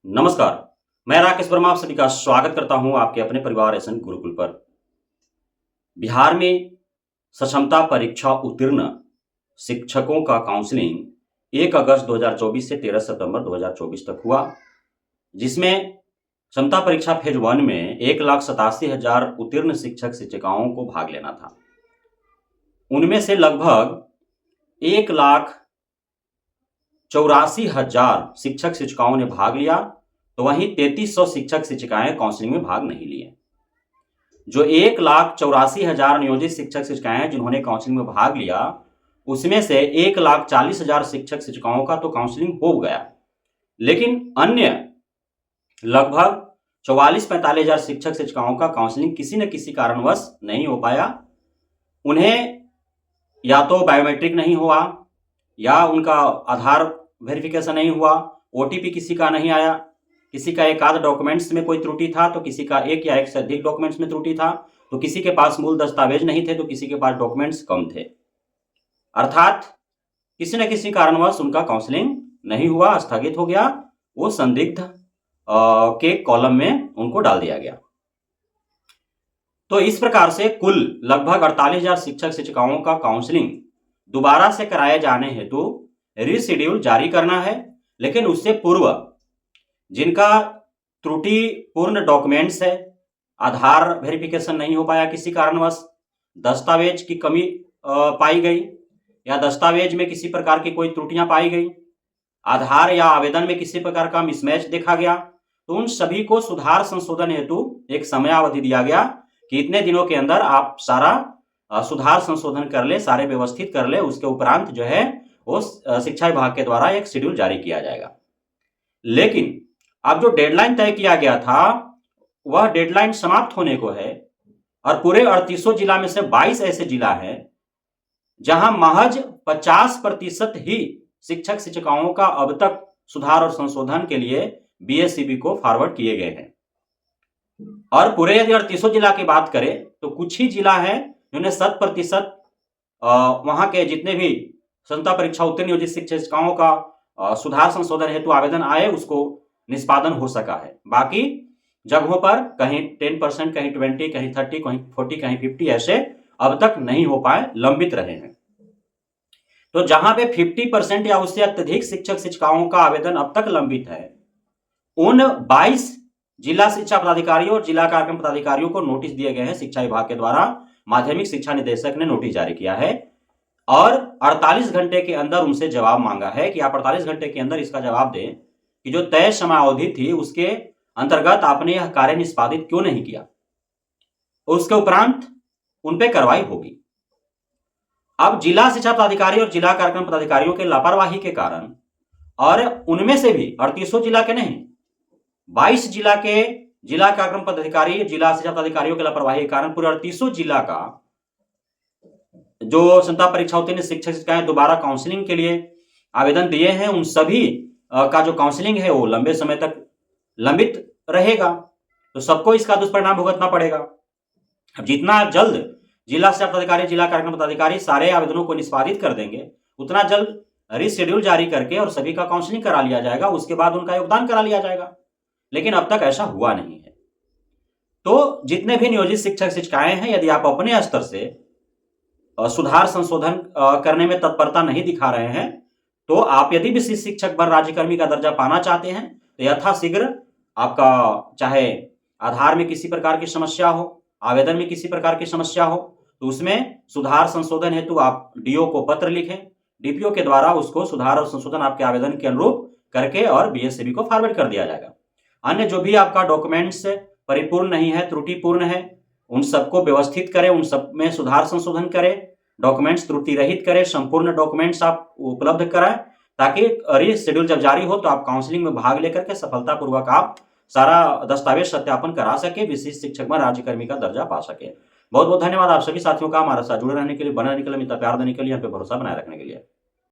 नमस्कार। मैं राकेश वर्मा आप सभी का स्वागत करता हूं आपके अपने परिवार एसएन गुरुकुल पर। बिहार में सक्षमता परीक्षा उत्तीर्ण शिक्षकों का काउंसलिंग 1 अगस्त 2024 से 13 सितंबर 2024 तक हुआ, जिसमें क्षमता परीक्षा फेज 1 में 1,87,000 उत्तीर्ण शिक्षक शिक्षिकाओं को भाग लेना था। उनमें से लगभग 1,84,000 शिक्षक शिक्षिकाओं ने भाग लिया, तो वहीं 3300 शिक्षक शिक्षिकाएं काउंसलिंग में भाग नहीं लिए। जो 1,84,000 नियोजित शिक्षक शिक्षिकाएं जिन्होंने काउंसलिंग में भाग लिया, उसमें से 1,40,000 शिक्षक शिक्षिकाओं का तो काउंसलिंग हो गया, लेकिन अन्य लगभग 44-45,000 शिक्षक शिक्षिकाओं का काउंसलिंग किसी न किसी कारणवश नहीं हो पाया। उन्हें या तो बायोमेट्रिक नहीं हुआ, या उनका आधार वेरिफिकेशन नहीं हुआ, ओटीपी किसी का नहीं आया, किसी का एक आध डॉक्यूमेंट्स में कोई त्रुटि था, तो किसी का एक या एक से अधिक डॉक्यूमेंट्स में त्रुटि था, तो किसी के पास मूल दस्तावेज नहीं थे, तो किसी के पास डॉक्यूमेंट्स कम थे। अर्थात किसी न किसी कारणवश उनका काउंसलिंग नहीं हुआ, स्थगित हो गया, वो संदिग्ध के कॉलम में उनको डाल दिया गया। तो इस प्रकार से कुल लगभग 48,000 शिक्षक शिक्षिकाओं का काउंसलिंग दोबारा से कराए जाने हेतु रीशेड्यूल जारी करना है। लेकिन उससे पूर्व जिनका त्रुटिपूर्ण डॉक्यूमेंट्स है, आधार वेरिफिकेशन नहीं हो पाया किसी कारणवश, दस्तावेज की कमी पाई गई, या दस्तावेज में किसी प्रकार की कोई त्रुटियां पाई गई, आधार या आवेदन में किसी प्रकार का मिसमैच देखा गया, तो उन सभी को सुधार संशोधन हेतु एक समयावधि दिया गया कि इतने दिनों के अंदर आप सारा सुधार संशोधन कर ले, सारे व्यवस्थित कर ले। उसके उपरांत जो है वो शिक्षा विभाग के द्वारा एक शेड्यूल जारी किया जाएगा। लेकिन अब जो डेडलाइन तय किया गया था, वह डेडलाइन समाप्त होने को है, और पूरे 38 जिला में से 22 ऐसे जिला हैं जहां महज 50% ही शिक्षक शिक्षिकाओं का अब तक सुधार और संशोधन के लिए बीएसईबी को फॉरवर्ड किए गए हैं। और पूरे यदि 38 जिला की बात करें तो कुछ ही जिला है जिन्हें 100% वहां के जितने भी क्षमता परीक्षा उत्तीर्ण नियोजित शिक्षक शिक्षिकाओं का सुधार संशोधन हेतु आवेदन आए, उसको निष्पादन हो सका है। बाकी जगहों पर कहीं 10%, कहीं 20%, कहीं 30%, कहीं 40%, कहीं 50% ऐसे अब तक नहीं हो पाए, लंबित रहे हैं। तो जहां पे 50% या उससे अत्यधिक शिक्षक शिक्षिकाओं का आवेदन अब तक लंबित है, उन 22 जिला शिक्षा पदाधिकारियों और जिला कार्यक्रम पदाधिकारियों को नोटिस दिए गए हैं। शिक्षा विभाग के द्वारा माध्यमिक शिक्षा निदेशक ने नोटिस जारी किया है और 48 घंटे के अंदर उनसे जवाब मांगा है कि आप 48 घंटे के अंदर इसका जवाब दें कि जो तय समयावधि थी उसके अंतर्गत आपने यह कार्य निष्पादित क्यों नहीं किया। उसके उपरांत उन पे कार्रवाई होगी। अब जिला शिक्षा पदाधिकारी और जिला कार्यक्रम पदाधिकारियों के लापरवाही के कारण, और उनमें से भी 38 जिला के नहीं, 22 जिला के जिला कार्यक्रम पदाधिकारी, जिला शिक्षा पदाधिकारियों के लापरवाही के कारण पूरे 38 जिला का जो क्षमता परीक्षा उत्तीर्ण शिक्षक शिक्षिकाएं दोबारा काउंसलिंग के लिए आवेदन दिए हैं, उन सभी का जो काउंसलिंग है वो लंबे समय तक लंबित रहेगा। तो सबको इसका दुष्परिणाम भुगतना पड़ेगा। अब जितना जल्द जिला शिक्षा पदाधिकारी, जिला कार्यक्रम पदाधिकारी सारे आवेदनों को निष्पादित कर देंगे, उतना जल्द रीशेड्यूल जारी करके और सभी का काउंसलिंग करा लिया जाएगा, उसके बाद उनका योगदान करा लिया जाएगा। लेकिन अब तक ऐसा हुआ नहीं है। तो जितने भी नियोजित शिक्षक शिक्षिकाएं हैं, यदि आप अपने स्तर से सुधार संशोधन करने में तत्परता नहीं दिखा रहे हैं, तो आप यदि विशिष्ट शिक्षक वर राज्यकर्मी का दर्जा पाना चाहते हैं, तो यथाशीघ्र आपका चाहे आधार में किसी प्रकार की समस्या हो, आवेदन में किसी प्रकार की समस्या हो, तो उसमें सुधार संशोधन हेतु आप डीओ को पत्र लिखें। डीपीओ के द्वारा उसको सुधार और संशोधन आपके आवेदन के अनुरूप करके और बीएसईबी को फॉरवर्ड कर दिया जाएगा। अन्य जो भी आपका डॉक्यूमेंट्स परिपूर्ण नहीं है, त्रुटिपूर्ण है, उन सबको व्यवस्थित करें, उन सब में सुधार संशोधन करें, डॉक्यूमेंट्स त्रुटि रहित करें, संपूर्ण डॉक्यूमेंट्स आप उपलब्ध कराएं, ताकि रीशेड्यूल जब जारी हो तो आप काउंसलिंग में भाग लेकर के सफलतापूर्वक आप सारा दस्तावेज सत्यापन करा सके, विशिष्ट शिक्षक व राज्यकर्मी का दर्जा पा सके। बहुत बहुत धन्यवाद आप सभी साथियों का हमारे साथ जुड़े रहने के लिए, बने रहने के लिए, मित्र प्यार देने के लिए, यहाँ पे भरोसा बनाए रखने के लिए।